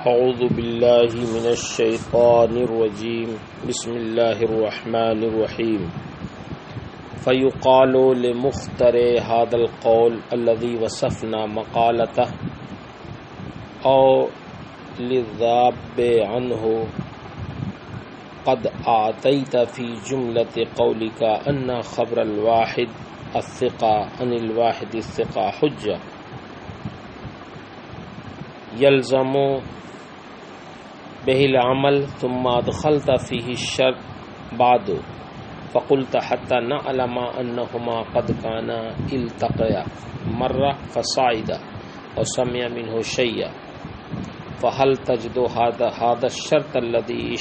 اعوذ باللہ من الشیطان الرجیم بسم اللہ الرحمن الرحیم فیقال لمخترع هذا القول الذي وصفنا مقالته او للذاب عنه قد اعطيت في جملة قولك ان خبر الواحد الثقة عن الواحد الثقة حجة يلزم به العمل ثم ادخلت فيه الشرط بعد فقلت حتى نعلم انهما قد كانا التقيا مرة فصعد وسمع منه شيئا فهل تجد هذا الشرط الذي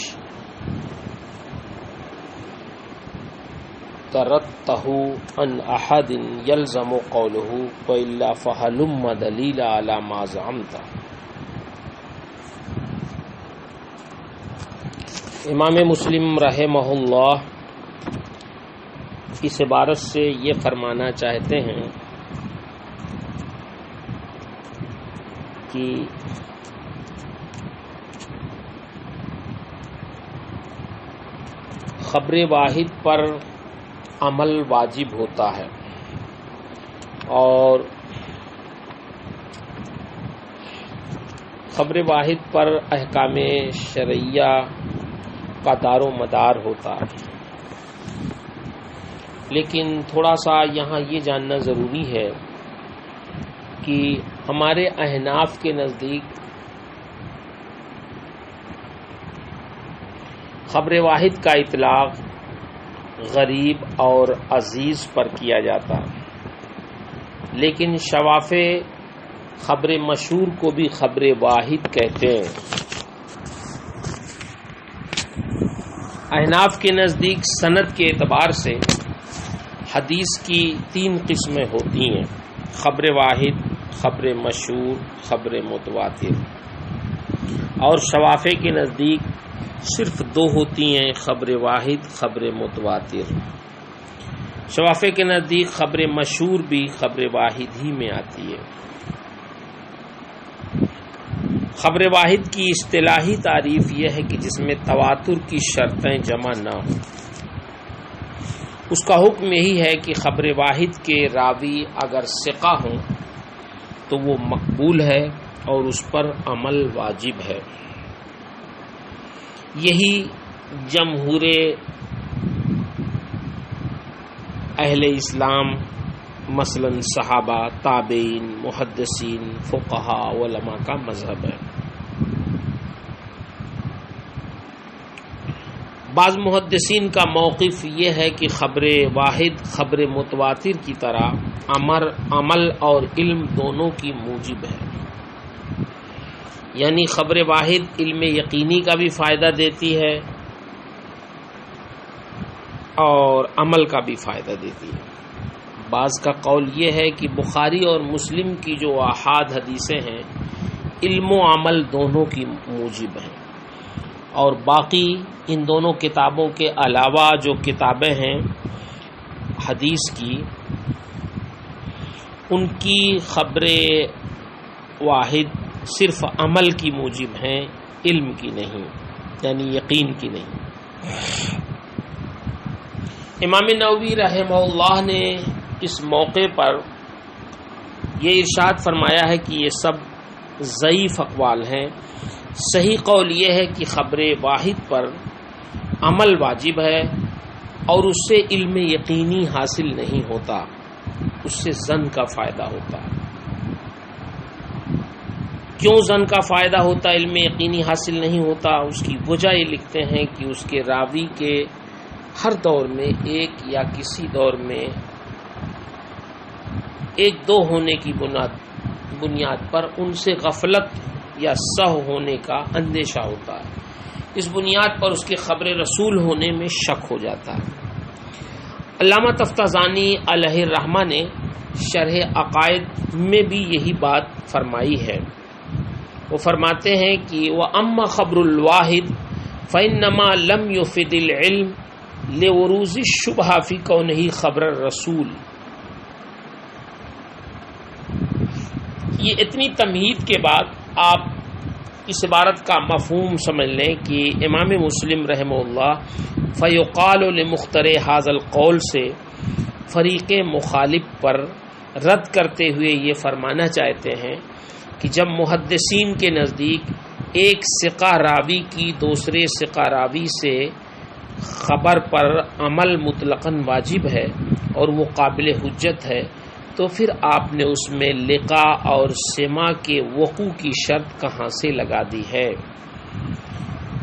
اشترطته عن احد يلزم قوله والا فهلم دليل على ما زعمت. امام مسلم رحمہ اللہ اس عبارت سے یہ فرمانا چاہتے ہیں کہ خبر واحد پر عمل واجب ہوتا ہے اور خبر واحد پر احکام شرعیہ کا دار و مدار ہوتا ہے. لیکن تھوڑا سا یہاں یہ جاننا ضروری ہے کہ ہمارے احناف کے نزدیک خبر واحد کا اطلاق غریب اور عزیز پر کیا جاتا ہے، لیکن شوافع خبر مشہور کو بھی خبر واحد کہتے ہیں. احناف کے نزدیک سند کے اعتبار سے حدیث کی 3 قسمیں ہوتی ہیں: خبر واحد، خبر مشہور، خبر متواتر. اور شوافع کے نزدیک صرف 2 ہوتی ہیں: خبر واحد، خبر متواتر. شوافع کے نزدیک خبر مشہور بھی خبر واحد ہی میں آتی ہے. خبر واحد کی اصطلاحی تعریف یہ ہے کہ جس میں تواتر کی شرطیں جمع نہ ہوں. اس کا حکم یہی ہے کہ خبر واحد کے راوی اگر ثقہ ہوں تو وہ مقبول ہے اور اس پر عمل واجب ہے. یہی جمہور اہل اسلام مثلا صحابہ، تابعین، محدثین، فقہاء، علماء کا مذہب ہے. بعض محدثین کا موقف یہ ہے کہ خبر واحد خبر متواتر کی طرح عمل اور علم دونوں کی موجب ہے. یعنی خبر واحد علم یقینی کا بھی فائدہ دیتی ہے اور عمل کا بھی فائدہ دیتی ہے. بعض کا قول یہ ہے کہ بخاری اور مسلم کی جو احاد حدیثیں ہیں علم و عمل دونوں کی موجب ہیں، اور باقی ان دونوں کتابوں کے علاوہ جو کتابیں ہیں حدیث کی، ان کی خبر واحد صرف عمل کی موجب ہیں، علم کی نہیں، یعنی یقین کی نہیں. امام نووی رحمہ اللہ نے اس موقع پر یہ ارشاد فرمایا ہے کہ یہ سب ضعیف اقوال ہیں. صحیح قول یہ ہے کہ خبر واحد پر عمل واجب ہے اور اس سے علم یقینی حاصل نہیں ہوتا، اس سے ظن کا فائدہ ہوتا ہے. کیوں ظن کا فائدہ ہوتا، علم یقینی حاصل نہیں ہوتا؟ اس کی وجہ یہ لکھتے ہیں کہ اس کے راوی کے ہر دور میں ایک یا کسی دور میں 1-2 ہونے کی بنیاد پر ان سے غفلت یا سہو ہونے کا اندیشہ ہوتا ہے. اس بنیاد پر اس کے خبر رسول ہونے میں شک ہو جاتا ہے. علامہ تفتازانی علیہ الرحمہ نے شرح عقائد میں بھی یہی بات فرمائی ہے. وہ فرماتے ہیں کہ وَأَمَّا خَبْرُ الْوَاحِدِ فَإِنَّمَا لَمْ يُفِدِ الْعِلْمِ لِوُرُوزِ الشُّبْهَةِ فِي كَوْنِهِ خَبْرَ الرَّسُولِ. یہ اتنی تمہید کے بعد آپ اس عبارت کا مفہوم سمجھ لیں کہ امام مسلم رحمہ اللہ فیقال لمختر ھذا القول سے فریق مخالف پر رد کرتے ہوئے یہ فرمانا چاہتے ہیں کہ جب محدثین کے نزدیک ایک ثقہ راوی کی دوسرے ثقہ راوی سے خبر پر عمل مطلقاً واجب ہے اور وہ قابل حجت ہے، تو پھر آپ نے اس میں لقاء اور سماع کے وقوع کی شرط کہاں سے لگا دی ہے؟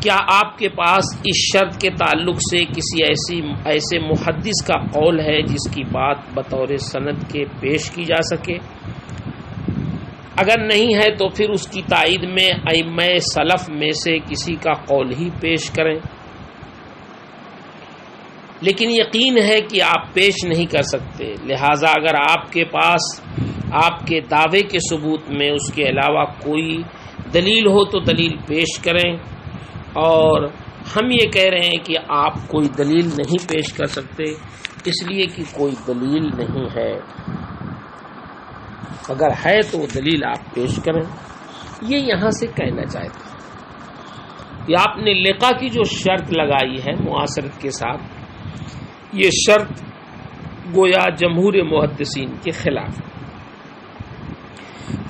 کیا آپ کے پاس اس شرط کے تعلق سے کسی ایسے محدث کا قول ہے جس کی بات بطور سند کے پیش کی جا سکے؟ اگر نہیں ہے تو پھر اس کی تائید میں ائمہ سلف میں سے کسی کا قول ہی پیش کریں، لیکن یقین ہے کہ آپ پیش نہیں کر سکتے، لہٰذا اگر آپ کے پاس آپ کے دعوے کے ثبوت میں اس کے علاوہ کوئی دلیل ہو تو دلیل پیش کریں، اور ہم یہ کہہ رہے ہیں کہ آپ کوئی دلیل نہیں پیش کر سکتے اس لیے کہ کوئی دلیل نہیں ہے، اگر ہے تو وہ دلیل آپ پیش کریں۔ یہ یہاں سے کہنا چاہتے ہیں کہ آپ نے لقاء کی جو شرط لگائی ہے معاصرت کے ساتھ، یہ شرط گویا جمہور محدثین کے خلاف۔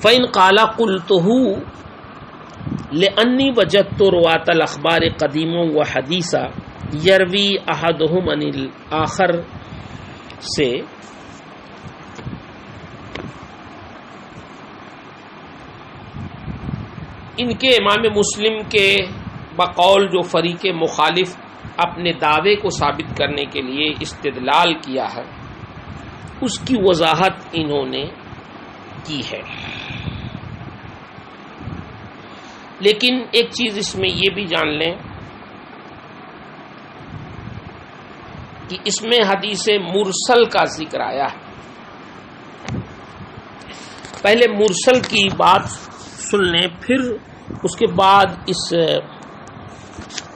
فَإِنْ قَالَ قُلْتُهُ لِأَنِّي وَجَدتُّ رُوَاةَ الْأَخْبَارِ قَدِيمًا وَحَدِيثًا يَرْوِي أَحَدُهُمْ عَنِ الْآخَرِ سے ان کے امام مسلم کے بقول جو فریق مخالف اپنے دعوے کو ثابت کرنے کے لیے استدلال کیا ہے، اس کی وضاحت انہوں نے کی ہے۔ لیکن ایک چیز اس میں یہ بھی جان لیں کہ اس میں حدیث مرسل کا ذکر آیا ہے۔ پہلے مرسل کی بات سن لیں، پھر اس کے بعد اس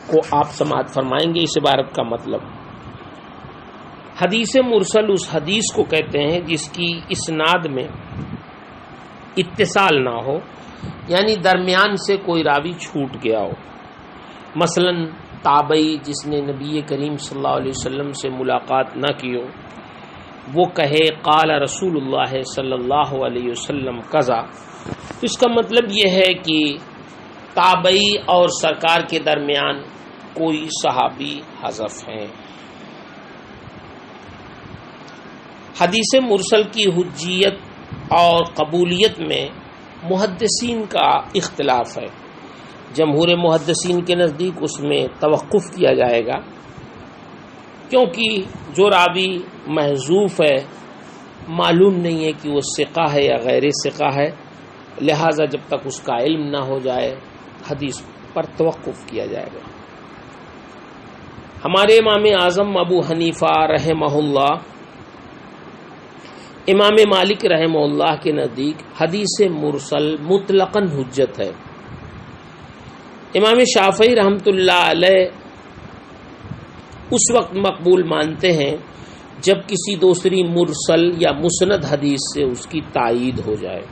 کو آپ سماعت فرمائیں گے اس عبارت کا مطلب۔ حدیث مرسل اس حدیث کو کہتے ہیں جس کی اسناد میں اتصال نہ ہو، یعنی درمیان سے کوئی راوی چھوٹ گیا ہو، مثلا تابعی جس نے نبی کریم صلی اللہ علیہ وسلم سے ملاقات نہ کی ہو، وہ کہے قال رسول اللہ صلی اللہ علیہ وسلم قضا، اس کا مطلب یہ ہے کہ تابعی اور سرکار کے درمیان کوئی صحابی حذف ہیں۔ حدیث مرسل کی حجیت اور قبولیت میں محدثین کا اختلاف ہے۔ جمہور محدثین کے نزدیک اس میں توقف کیا جائے گا، کیونکہ جو راوی محذوف ہے معلوم نہیں ہے کہ وہ ثقہ ہے یا غیر ثقہ ہے، لہذا جب تک اس کا علم نہ ہو جائے حدیث پر توقف کیا جائے گا۔ ہمارے امام اعظم ابو حنیفہ رحمہ اللہ، امام مالک رحمہ اللہ کے نزدیک حدیث مرسل مطلقاً حجت ہے۔ امام شافعی رحمۃ اللہ علیہ اس وقت مقبول مانتے ہیں جب کسی دوسری مرسل یا مسند حدیث سے اس کی تائید ہو جائے۔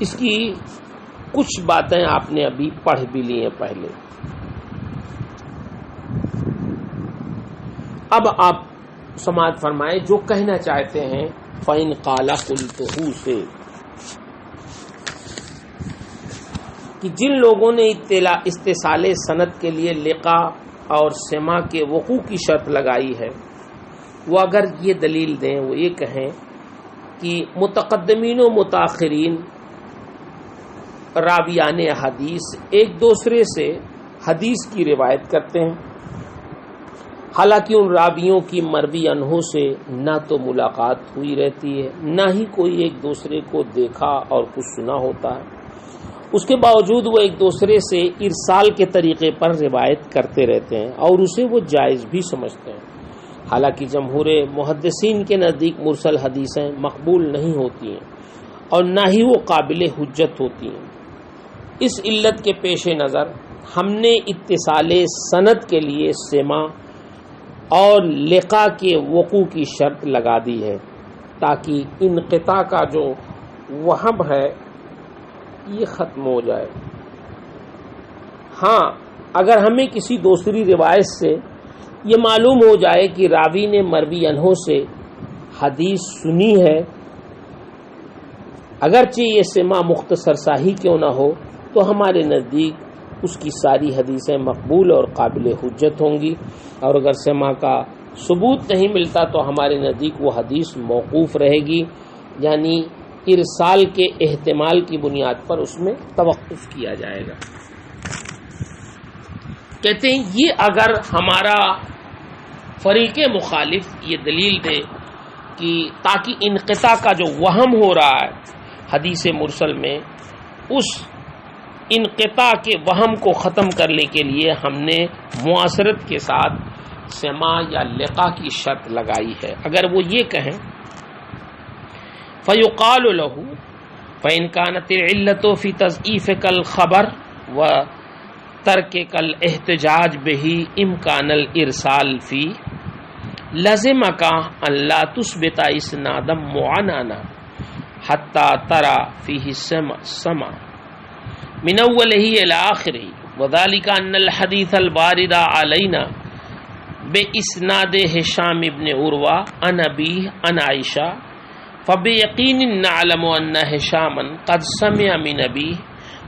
اس کی کچھ باتیں آپ نے ابھی پڑھ بھی لی ہیں پہلے۔ اب آپ سماعت فرمائے جو کہنا چاہتے ہیں فَإِنْ قَالَ قُلْتُهُ سے، کہ جن لوگوں نے اتصال سند کے لیے لقاء اور سماع کے وقوع کی شرط لگائی ہے، وہ اگر یہ دلیل دیں، وہ یہ کہیں کہ متقدمین و متاخرین راویان حدیث ایک دوسرے سے حدیث کی روایت کرتے ہیں، حالانکہ ان راویوں کی مروی عنہوں سے نہ تو ملاقات ہوئی رہتی ہے، نہ ہی کوئی ایک دوسرے کو دیکھا اور کچھ سنا ہوتا ہے، اس کے باوجود وہ ایک دوسرے سے ارسال کے طریقے پر روایت کرتے رہتے ہیں اور اسے وہ جائز بھی سمجھتے ہیں۔ حالانکہ جمہور محدثین کے نزدیک مرسل حدیثیں مقبول نہیں ہوتی ہیں اور نہ ہی وہ قابل حجت ہوتی ہیں۔ اس علت کے پیش نظر ہم نے اتصال سند کے لیے سماع اور لقاء کے وقوع کی شرط لگا دی ہے، تاکہ انقطاع کا جو وہم ہے یہ ختم ہو جائے۔ ہاں اگر ہمیں کسی دوسری روایت سے یہ معلوم ہو جائے کہ راوی نے مروی عنہ سے حدیث سنی ہے، اگرچہ یہ سماع مختصر سا ہی کیوں نہ ہو، تو ہمارے نزدیک اس کی ساری حدیثیں مقبول اور قابل حجت ہوں گی، اور اگر سماع کا ثبوت نہیں ملتا تو ہمارے نزدیک وہ حدیث موقوف رہے گی، یعنی ارسال کے احتمال کی بنیاد پر اس میں توقف کیا جائے گا۔ کہتے ہیں یہ اگر ہمارا فریق مخالف یہ دلیل دے کہ تاکہ انقطاع کا جو وہم ہو رہا ہے حدیث مرسل میں، اس انقطاع کے وہم کو ختم کرنے کے لیے ہم نے معاصرت کے ساتھ سماع یا لقاء کی شرط لگائی ہے، اگر وہ یہ کہیں فَيُقَالُ لَهُ فَإِنْ كَانَتِ الْعِلَّةُ فِي تَضْعِيفِكَ الْخَبَرَ وَتَرْكِكَ الْاحْتِجَاجَ بِهِ إِمْكَانَ الْإِرْسَالِ فِيهِ لَزِمَكَ أَنْ لَا تُثْبِتَ إِسْنَادًا مُعَنَّنًا حَتَّى تَرَى فِيهِ السَّمْعَ مِنْ أَوَّلِهِ إِلَى آخِرِهِ وَذَلِكَ أَنَّ الْحَدِيثَ الْوَارِدَ عَلَيْنَا بِإِسْنَادِ هِشَامِ بْنِ عُرْوَةَ عَنْ أَبِيهِ عَنْ عَائِشَةَ فَبِيَقِينٍ نَعْلَمُ أَنَّ هِشَامًا قَدْ سَمِعَ مِنْ أَبِيهِ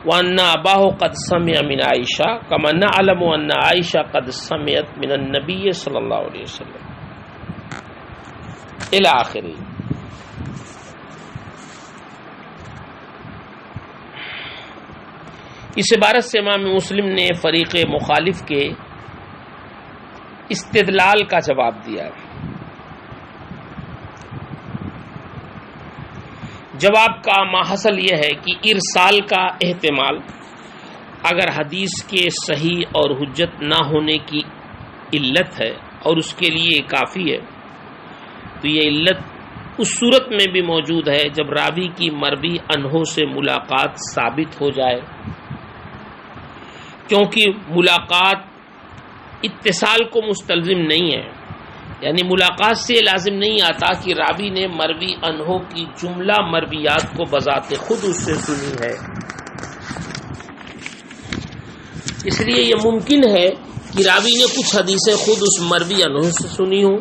وَأَنَّ أَبَاهُ قَدْ سَمِعَ مِنْ عَائِشَةَ كَمَا نَعْلَمُ أَنَّ عَائِشَةَ قَدْ سَمِعَتْ مِنَ النَّبِيِّ صلی اللہ علیہ وسلم إِلَى آخِرِهِ۔ اس عبارت سے امام مسلم نے فریق مخالف کے استدلال کا جواب دیا ہے۔ جواب کا ماحصل یہ ہے کہ ارسال کا احتمال اگر حدیث کے صحیح اور حجت نہ ہونے کی علت ہے اور اس کے لیے کافی ہے، تو یہ علت اس صورت میں بھی موجود ہے جب راوی کی مروی عنہ سے ملاقات ثابت ہو جائے، کیونکہ ملاقات اتصال کو مستلزم نہیں ہے، یعنی ملاقات سے لازم نہیں آتا کہ راوی نے مروی عنہ کی جملہ مرویات کو بذات خود اس سے سنی ہے۔ اس لیے یہ ممکن ہے کہ راوی نے کچھ حدیثیں خود اس مروی عنہ سے سنی ہوں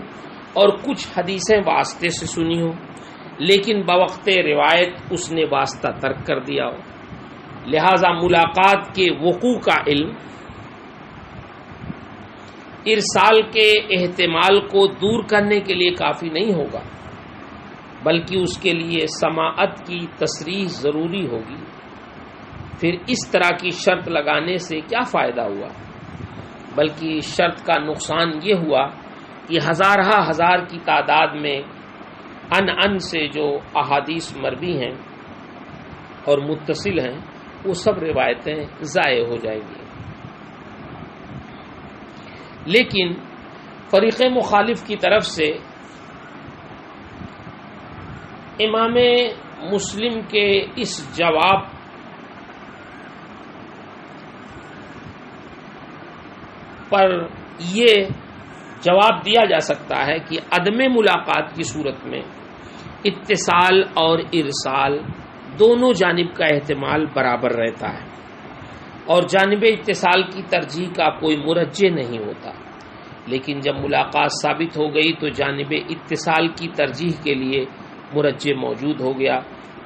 اور کچھ حدیثیں واسطے سے سنی ہوں، لیکن بوقت روایت اس نے واسطہ ترک کر دیا ہو، لہذا ملاقات کے وقوع کا علم ارسال کے احتمال کو دور کرنے کے لیے کافی نہیں ہوگا، بلکہ اس کے لیے سماعت کی تصریح ضروری ہوگی۔ پھر اس طرح کی شرط لگانے سے کیا فائدہ ہوا؟ بلکہ شرط کا نقصان یہ ہوا کہ ہزار کی تعداد میں ان سے جو احادیث مروی ہیں اور متصل ہیں وہ سب روایتیں ضائع ہو جائیں گی۔ لیکن فریق مخالف کی طرف سے امام مسلم کے اس جواب پر یہ جواب دیا جا سکتا ہے کہ عدم ملاقات کی صورت میں اتصال اور ارسال دونوں جانب کا احتمال برابر رہتا ہے، اور جانب اتصال کی ترجیح کا کوئی مرجح نہیں ہوتا، لیکن جب ملاقات ثابت ہو گئی تو جانب اتصال کی ترجیح کے لیے مرجح موجود ہو گیا،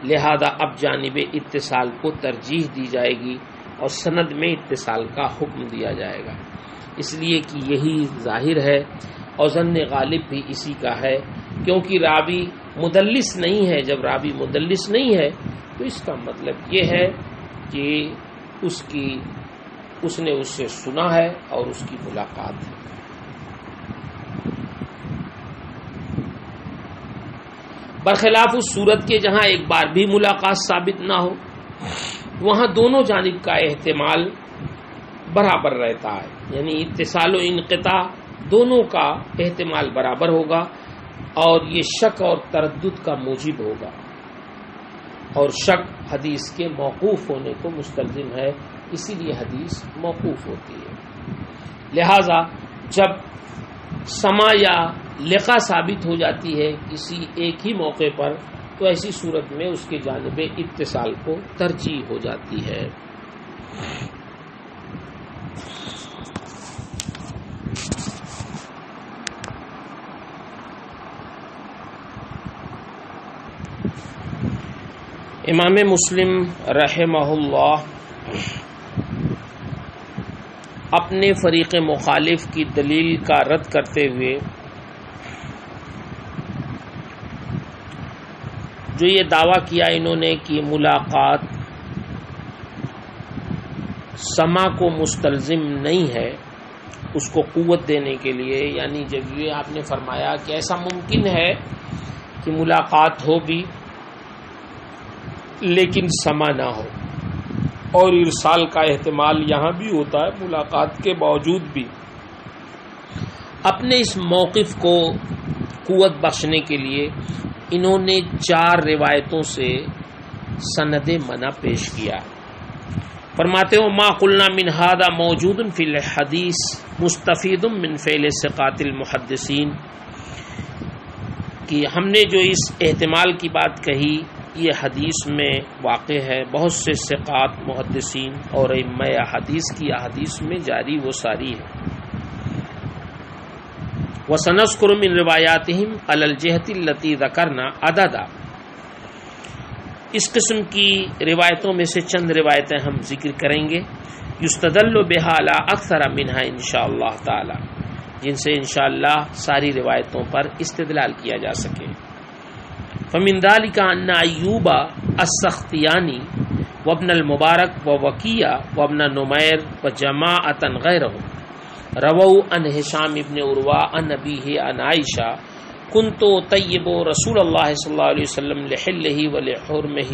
لہذا اب جانب اتصال کو ترجیح دی جائے گی اور سند میں اتصال کا حکم دیا جائے گا، اس لیے کہ یہی ظاہر ہے اور ظن غالب بھی اسی کا ہے، کیونکہ راوی مدلس نہیں ہے۔ جب راوی مدلس نہیں ہے تو اس کا مطلب یہ ہے کہ اس نے اس سے سنا ہے اور اس کی ملاقات ہے۔ برخلاف اس صورت کے جہاں ایک بار بھی ملاقات ثابت نہ ہو، وہاں دونوں جانب کا احتمال برابر رہتا ہے، یعنی اتصال و انقطاع دونوں کا احتمال برابر ہوگا، اور یہ شک اور تردد کا موجب ہوگا، اور شک حدیث کے موقوف ہونے کو مستلزم ہے، اسی لیے حدیث موقوف ہوتی ہے۔ لہذا جب سماع یا لقاء ثابت ہو جاتی ہے کسی ایک ہی موقع پر، تو ایسی صورت میں اس کے جانب اتصال کو ترجیح ہو جاتی ہے۔ امام مسلم رحمہ اللہ اپنے فریق مخالف کی دلیل کا رد کرتے ہوئے جو یہ دعویٰ کیا انہوں نے کہ ملاقات سما کو مستلزم نہیں ہے، اس کو قوت دینے کے لیے، یعنی جب یہ آپ نے فرمایا کہ ایسا ممکن ہے کہ ملاقات ہو بھی لیکن سما نہ ہو، اور ارسال کا احتمال یہاں بھی ہوتا ہے ملاقات کے باوجود بھی، اپنے اس موقف کو قوت بخشنے کے لیے انہوں نے 4 روایتوں سے سند منع پیش کیا۔ فرماتے ہو ما قلنا من هذا موجود فی الحدیث مستفید من فعل ثقات المحدثین، کہ ہم نے جو اس احتمال کی بات کہی یہ حدیث میں واقع ہے، بہت سے ثقات محدثین اور ائمہ حدیث کی احادیث میں جاری وہ ساری ہے۔ وَسَنَذْكُرُ مِن رِوَایَاتِهِمْ عَلَى الْجِهَةِ الَّتِي ذَكَرْنَا عَدَدًا، اس قسم کی روایتوں میں سے چند روایتیں ہم ذکر کریں گے، یُسْتَدَلُّ بِهَا عَلَى أَكْثَرَ مِنْهَا انشاءاللہ تعالی، جن سے انشاءاللہ ساری روایتوں پر استدلال کیا جا سکے۔ فَمِن ذَلِكَ أَنَّ أَيُّوبَ السختیانی وابن المبارک ووکیع وابن نمیر وجماعة غیرهم رووا عن ہشام ابن عروہ عن ابیہ عن عائشہ كنت طیب رسول اللہ صلی اللہ علیہ وسلم لحلہ ولحرمہ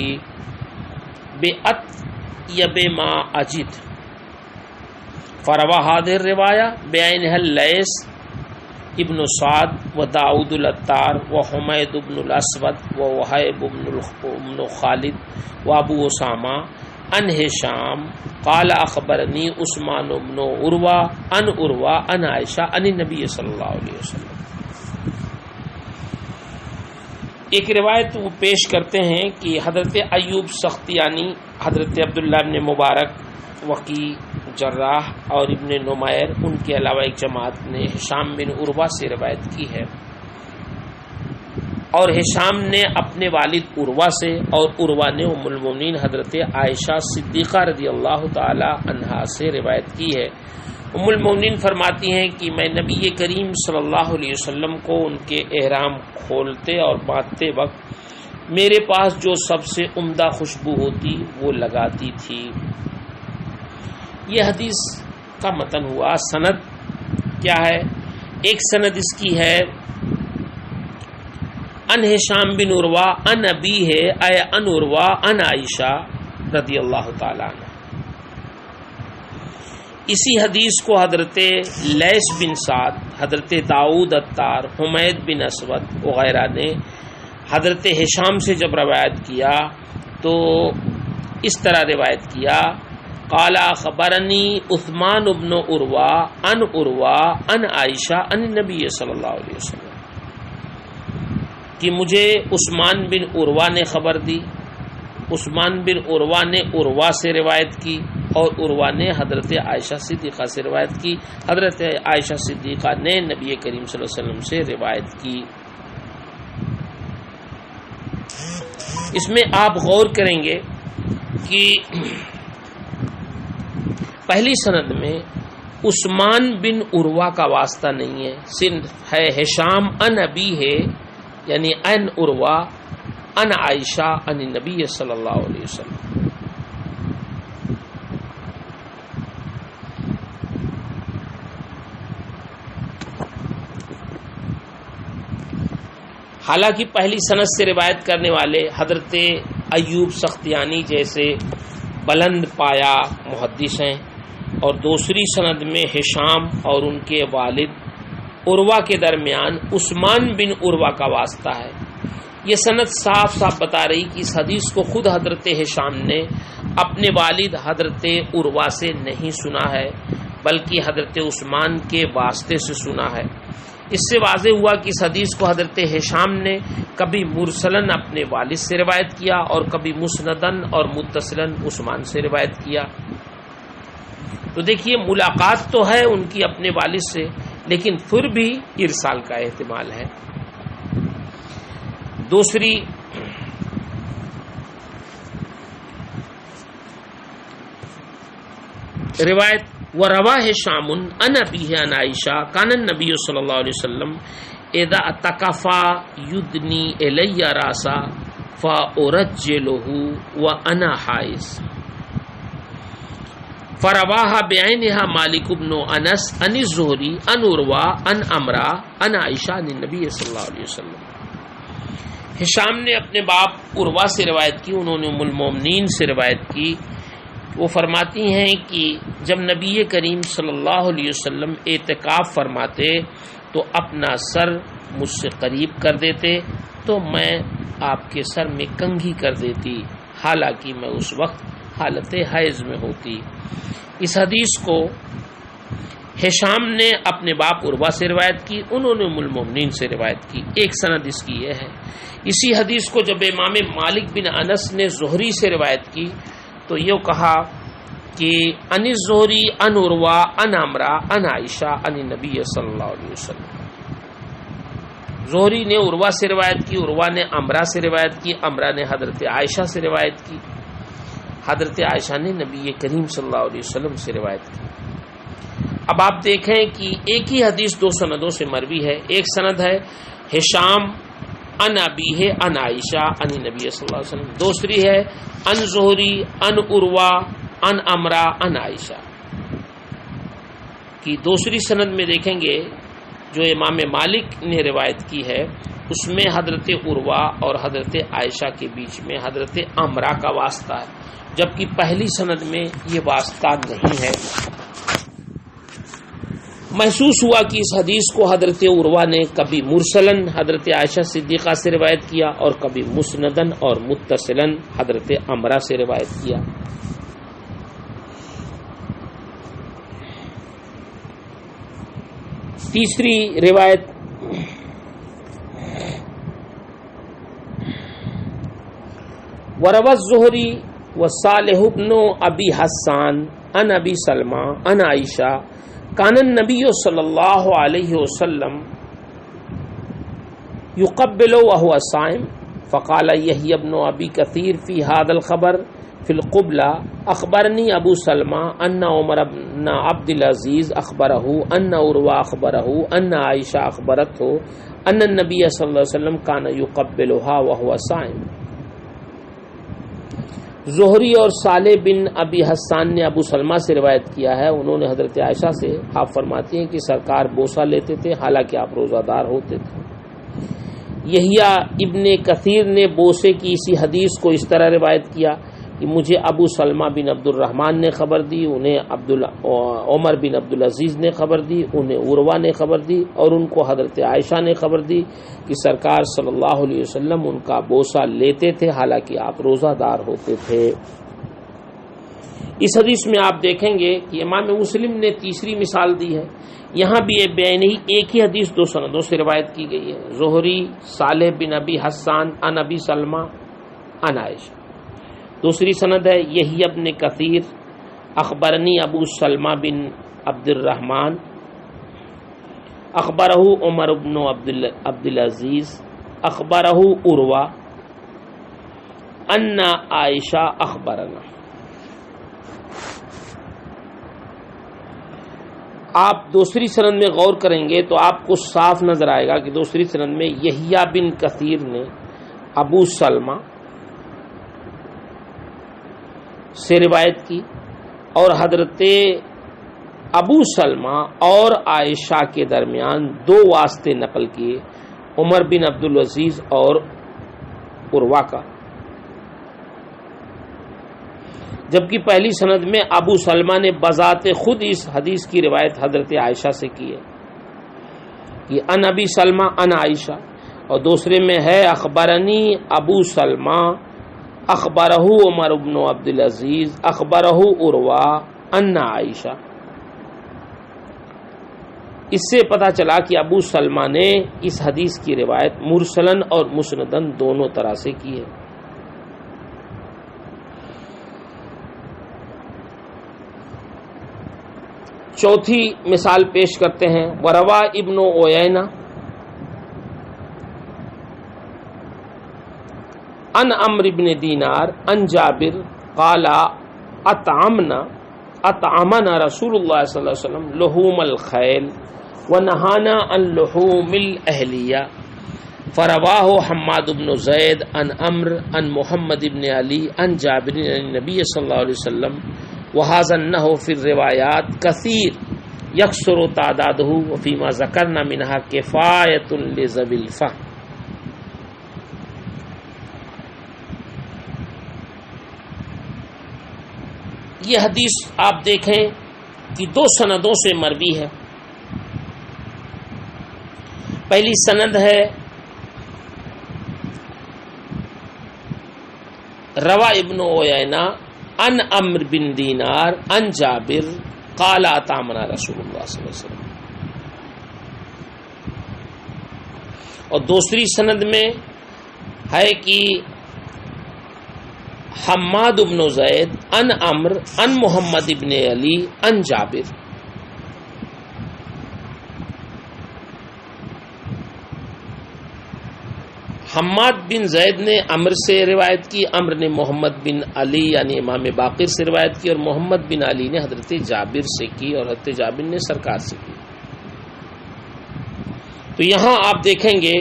بأطیب ما اجد، فروا هذه الروایہ بعینها اللیث ابن سعد و داؤد العطار و حمید بن الاسود و وہیب بن خالد و ابو اسامہ عن ہشام قال اخبرنی عثمان بن عروہ عن عائشہ عن النبی صلی اللہ علیہ وسلم۔ ایک روایت وہ پیش کرتے ہیں کہ حضرت ایوب سختیانی، حضرت عبداللہ بن مبارک، وقی جراح اور ابن نمیر، ان کے علاوہ ایک جماعت نے ہشام بن عروہ سے روایت کی ہے، اور ہشام نے اپنے والد عروہ سے اور عروہ نے ام المومنین حضرت عائشہ صدیقہ رضی اللہ تعالی عنہا سے روایت کی ہے۔ ام المومنین فرماتی ہیں کہ میں نبی کریم صلی اللہ علیہ وسلم کو ان کے احرام کھولتے اور باندھتے وقت میرے پاس جو سب سے عمدہ خوشبو ہوتی وہ لگاتی تھی۔ یہ حدیث کا متن ہوا۔ سند کیا ہے؟ ایک سند اس کی ہے ان ہشام بن عروہ ان ابی ہے اے ان عروہ ان عائشہ رضی اللہ تعالی عنہ۔ اسی حدیث کو حضرت لیث بن سعد، حضرت داؤد عطار، حمید بن اسود وغیرہ نے حضرت ہشام سے جب روایت کیا تو اس طرح روایت کیا، قال اخبرنی عثمان بن عروہ ان عائشہ ان النبی صلی اللہ علیہ وسلم، کہ مجھے عثمان بن عروہ نے خبر دی، عثمان بن عروہ نے عروہ سے روایت کی اور عروہ نے حضرت عائشہ صدیقہ سے روایت کی، حضرت عائشہ صدیقہ نے نبی کریم صلی اللہ علیہ وسلم سے روایت کی۔ اس میں آپ غور کریں گے کہ پہلی سند میں عثمان بن عروہ کا واسطہ نہیں ہے، صرف ہے ہشام ان ابی ہے، یعنی ان عروہ ان عائشہ ان نبی صلی اللہ علیہ وسلم۔ حالانکہ پہلی سند سے روایت کرنے والے حضرت ایوب سختیانی جیسے بلند پایا محدث ہیں، اور دوسری سند میں ہشام اور ان کے والد عروہ کے درمیان عثمان بن عروہ کا واسطہ ہے۔ یہ سند صاف صاف بتا رہی کہ اس حدیث کو خود حضرت ہشام نے اپنے والد حضرت عروہ سے نہیں سنا ہے، بلکہ حضرت عثمان کے واسطے سے سنا ہے۔ اس سے واضح ہوا کہ اس حدیث کو حضرت ہشام نے کبھی مرسلن اپنے والد سے روایت کیا اور کبھی مسندن اور متصلن عثمان سے روایت کیا. تو دیکھیے ملاقات تو ہے ان کی اپنے والد سے، لیکن پھر بھی ارسال کا احتمال ہے. دوسری روایت وَرَوَى هِشَامٌ عَنْ أَبِيهِ عَنْ عَائِشَةَ كَانَ النَّبِيُّ صلی اللہ علیہ وسلم اذا اعتكف يدني الي راسا فأرجله وأنا حائز فرواها بعينها مالك بن انس عن الزهري عن عروة عن عمرة عن عائشة عن النبي صلی اللہ علیہ وسلم. ہشام نے اپنے باپ عروہ سے روایت کی، انہوں نے ام المومنین سے روایت کی. وہ فرماتی ہیں کہ جب نبی کریم صلی اللہ علیہ وسلم اعتکاف فرماتے تو اپنا سر مجھ سے قریب کر دیتے تو میں آپ کے سر میں کنگھی کر دیتی، حالانکہ میں اس وقت حالت حیض میں ہوتی. اس حدیث کو ہشام نے اپنے باپ عروہ سے روایت کی، انہوں نے ام المومنین سے روایت کی. ایک سند اس کی یہ ہے. اسی حدیث کو جب امام مالک بن انس نے زہری سے روایت کی تو یہ کہا کہ ان الزہری ان عروہ ان عمرہ ان عائشہ ان نبی صلی اللہ علیہ وسلم. زہری نے عروہ سے روایت کی، عروہ نے عمرہ سے روایت کی، عمرہ نے حضرت عائشہ سے روایت کی، حضرت عائشہ نے نبی کریم صلی اللہ علیہ وسلم سے روایت کی. اب آپ دیکھیں کہ ایک ہی حدیث دو سندوں سے مروی ہے. ایک سند ہے ہشام ان ابیہ ان عائشہ ان نبی صلی اللہ علیہ وسلم، دوسری ہے ان زہری ان عروہ ان عمرہ ان عائشہ. کی دوسری سند میں دیکھیں گے جو امام مالک نے روایت کی ہے اس میں حضرت عروہ اور حضرت عائشہ کے بیچ میں حضرت عمرہ کا واسطہ ہے، جبکہ پہلی سند میں یہ واسطہ نہیں ہے. محسوس ہوا کہ اس حدیث کو حضرت عروہ نے کبھی مرسلن حضرت عائشہ صدیقہ سے روایت کیا اور کبھی مسندن اور متصلن حضرت عمرہ سے روایت کیا. تیسری روایت وروى الزہری وصالح بن ابی حسان عن ابی سلمہ عن عائشہ کان النبی صلی اللہ علیہ وسلم یقبل وهو صائم فقال یحیی بن ابی کثیر فی هذا الخبر فی القبلہ اخبرنی ابو سلمہ ان عمر بن عبد العزیز اخبرہ ان عروہ اخبرہ ان عائشہ اخبرته ان النبی صلی اللہ علیہ وسلم کان یقبلها وهو صائم. زہری اور صالح بن ابی حسان نے ابو سلمہ سے روایت کیا ہے، انہوں نے حضرت عائشہ سے، آپ فرماتی ہیں کہ سرکار بوسہ لیتے تھے حالانکہ آپ روزہ دار ہوتے تھے. یحییٰ ابن کثیر نے بوسے کی اسی حدیث کو اس طرح روایت کیا کہ مجھے ابو سلمہ بن عبد الرحمن نے خبر دی، انہیں عمر بن عبد العزیز نے خبر دی، انہیں عروہ نے خبر دی اور ان کو حضرت عائشہ نے خبر دی کہ سرکار صلی اللہ علیہ وسلم ان کا بوسہ لیتے تھے حالانکہ آپ روزہ دار ہوتے تھے. اس حدیث میں آپ دیکھیں گے کہ امام مسلم نے تیسری مثال دی ہے. یہاں بھی ایک ہی حدیث دو سندوں سے روایت کی گئی ہے. زہری صالح بن ابی حسان ان ابی سلمہ ان عائشہ. دوسری سند ہے یحییٰ ابن کثیر اخبرنی ابو سلمہ بن عبد الرحمن اخبرہ عمر بن عبد العزیز اخبرہ عروہ ان عائشہ اخبرنا. آپ دوسری سند میں غور کریں گے تو آپ کو صاف نظر آئے گا کہ دوسری سند میں یحییٰ بن کثیر نے ابو سلمہ سے روایت کی اور حضرت ابو سلمہ اور عائشہ کے درمیان دو واسطے نقل کیے، عمر بن عبد العزیز اور عروہ کا، جبکہ پہلی سند میں ابو سلمہ نے بذات خود اس حدیث کی روایت حضرت عائشہ سے کی ہے کہ ان ابی سلمہ ان عائشہ، اور دوسرے میں ہے اخبرنی ابو سلمہ اخبرہ عمر بن عبد العزیز اخبرہ عروہ ان عائشہ. اس سے پتہ چلا کہ ابو سلمہ نے اس حدیث کی روایت مرسلن اور مسندن دونوں طرح سے کی ہے۔ چوتھی مثال پیش کرتے ہیں، وروا ابن عیینہ ان عمرو بن دینار ان جابر قال اطعمنا رسول اللہ صلی اللہ علیہ وسلم لحوم الخیل ونہانا عن لحوم الاہلیہ، فرواہ حماد بن زید عن عمرو عن محمد بن علی عن جابر عن النبی صلی اللہ علیہ وسلم وهذا النحو فی الروایات کثیر یکثر تعدادہ وفیما ذکرنا منها کفایۃ لذوی الفهم۔ یہ حدیث آپ دیکھیں کہ دو سندوں سے مروی ہے۔ پہلی سند ہے روا ابن عیینہ ان عمرو بن دینار ان جابر قال اطعمنا رسول اللہ صلی اللہ علیہ وسلم، اور دوسری سند میں ہے کہ حماد بن زید ان عمرو ان محمد بن علی ان جابر۔ حماد بن زید نے عمرو سے روایت کی، عمرو نے محمد بن علی یعنی امام باقر سے روایت کی، اور محمد بن علی نے حضرت جابر سے کی، اور حضرت جابر نے سرکار سے کی۔ تو یہاں آپ دیکھیں گے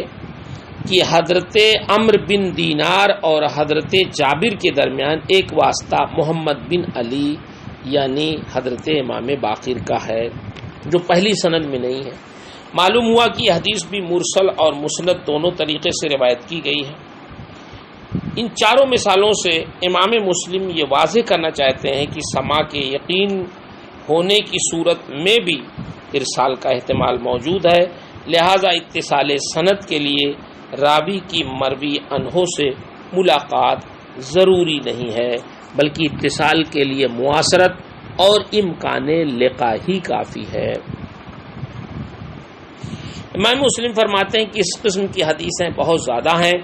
کہ حضرت عمرو بن دینار اور حضرت جابر کے درمیان ایک واسطہ محمد بن علی یعنی حضرت امام باقر کا ہے، جو پہلی سند میں نہیں ہے۔ معلوم ہوا کہ یہ حدیث بھی مرسل اور مسند دونوں طریقے سے روایت کی گئی ہے۔ ان چاروں مثالوں سے امام مسلم یہ واضح کرنا چاہتے ہیں کہ سماع کے یقین ہونے کی صورت میں بھی ارسال کا احتمال موجود ہے، لہذا اتصال سند کے لیے راوی کی مروی عنہ سے ملاقات ضروری نہیں ہے، بلکہ اتصال کے لیے معاصرت اور امکان لقاء ہی کافی ہے۔ امام مسلم فرماتے ہیں کہ اس قسم کی حدیثیں بہت زیادہ ہیں،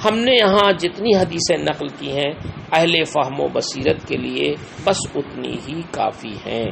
ہم نے یہاں جتنی حدیثیں نقل کی ہیں اہل فہم و بصیرت کے لیے بس اتنی ہی کافی ہیں۔